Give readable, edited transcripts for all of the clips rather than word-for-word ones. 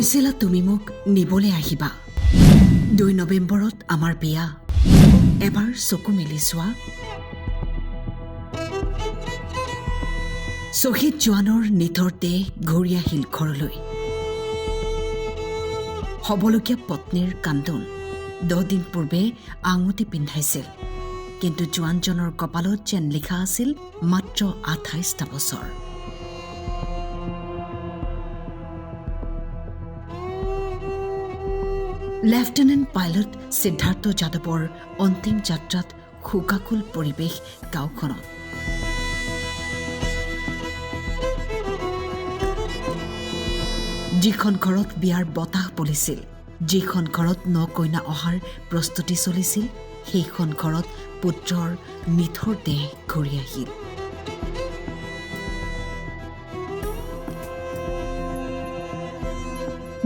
কৈছিলা তুমি মোক নিবলৈ আহিবা 2 নৱেম্বৰত আমাৰ বিয়া এবাৰ চকু মেলি চোৱা শ্বহীদ জোৱানৰ নিথৰ দেহ ঘূৰি আহিল ঘৰলৈ হবলগীয়া পত্নীৰ কান্দোন 10 দিন পূৰ্বে আঙুঠি পিন্ধাইছিল কিন্তু জোৱানজনৰ কপালত যেন লিখা আছিল মাত্ৰ 28টা বছৰ লেফটেনেণ্ট পাইলট সিদ্ধাৰ্থ যাদৱৰ অন্তিম যাত্ৰাত শোকাকুল পৰিৱেশ গাঁওখনত যিখন ঘৰত বিয়াৰ বতাহ বলিছিল যিখন ঘৰত নকইনা অহাৰ প্ৰস্তুতি চলিছিল সেইখন ঘৰত পুত্ৰৰ নিথৰ দেহ ঘূৰি আহিল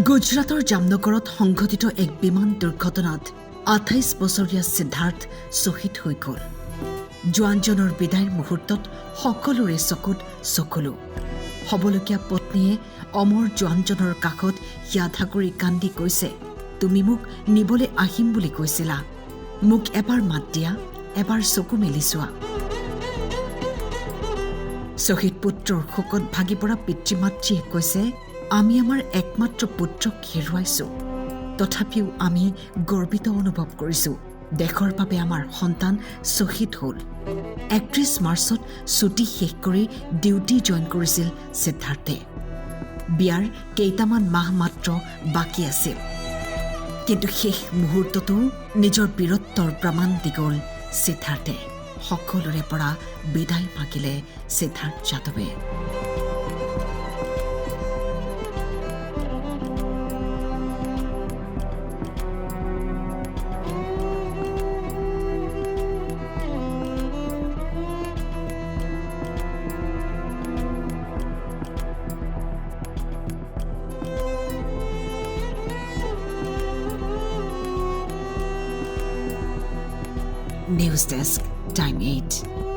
গুজৰাটৰ জামনগৰত সংঘটিত এক বিমান দুৰ্ঘটনাত 28 বছৰীয়া সিদ্ধাৰ্থ শ্বহীদ হৈ গ'ল জোৱানজনৰ বিদায়ৰ মুহূৰ্তত সকলোৰে চকুত চকুলো হবলগীয়া পত্নীয়ে অমৰ জোৱানজনৰ কাষত হিয়াধা কৰি কান্দি কৈছে তুমি মোক নিবলৈ আহিম বুলি কৈছিলা মোক এবাৰ মাত দিয়া এবাৰ চকু মেলি চোৱা শ্বহীদ পুত্ৰৰ শোকত ভাগি পৰা পিতৃ-মাতৃয়ে কৈছে আমি আমাৰ একমাত্ৰ পুত্ৰক হেৰুৱাইছো তথাপিও আমি গৰ্বিত অনুভৱ কৰিছো দেশৰ বাবে আমাৰ সন্তান শ্বহীদ হ'ল 31 মাৰ্চত ছুটি শেষ কৰি ডিউটি জইন কৰিছিল সিদ্ধাৰ্থে বিয়াৰ কেইটামান মাহ মাত্ৰ বাকী আছিল কিন্তু শেষ মুহূৰ্ততো নিজৰ বীৰত্বৰ প্ৰমাণ দি গ'ল সিদ্ধাৰ্থে সকলোৰে পৰা বিদায় মাগিলে সিদ্ধাৰ্থ যাদৱে News Desk, Time 8.